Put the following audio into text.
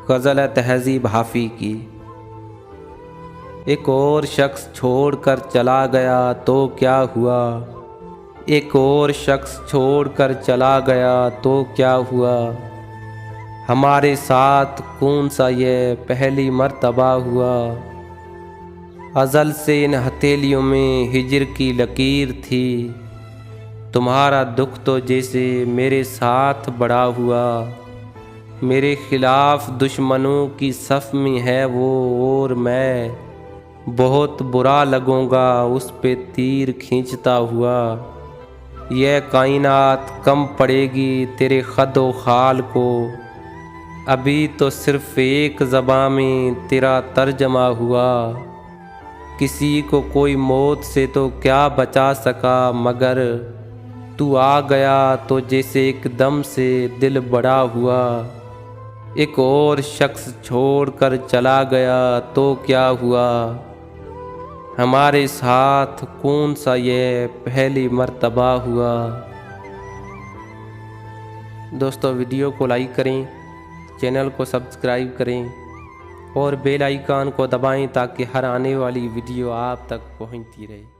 ग़ज़ल तहज़ीब हाफ़ी की। एक और शख्स छोड़कर चला गया तो क्या हुआ, एक और शख्स छोड़कर चला गया तो क्या हुआ। हमारे साथ कौन सा ये पहली मर्तबा हुआ। अज़ल से इन हथेलियों में हिज्र की लकीर थी। तुम्हारा दुख तो जैसे मेरे साथ बड़ा हुआ। मेरे खिलाफ दुश्मनों की सफ़ में है वो, और मैं बहुत बुरा लगूंगा उस पे तीर खींचता हुआ। यह कायनात कम पड़ेगी तेरे ख़द ख़ाल को। अभी तो सिर्फ़ एक ज़बां में तेरा तर्जमा हुआ। किसी को कोई मौत से तो क्या बचा सका, मगर तू आ गया तो जैसे एकदम से दिल बड़ा हुआ। एक और शख्स छोड़कर चला गया तो क्या हुआ। हमारे साथ कौन सा ये पहली मर्तबा हुआ। दोस्तों, वीडियो को लाइक करें, चैनल को सब्सक्राइब करें और बेल आइकन को दबाएं ताकि हर आने वाली वीडियो आप तक पहुंचती रहे।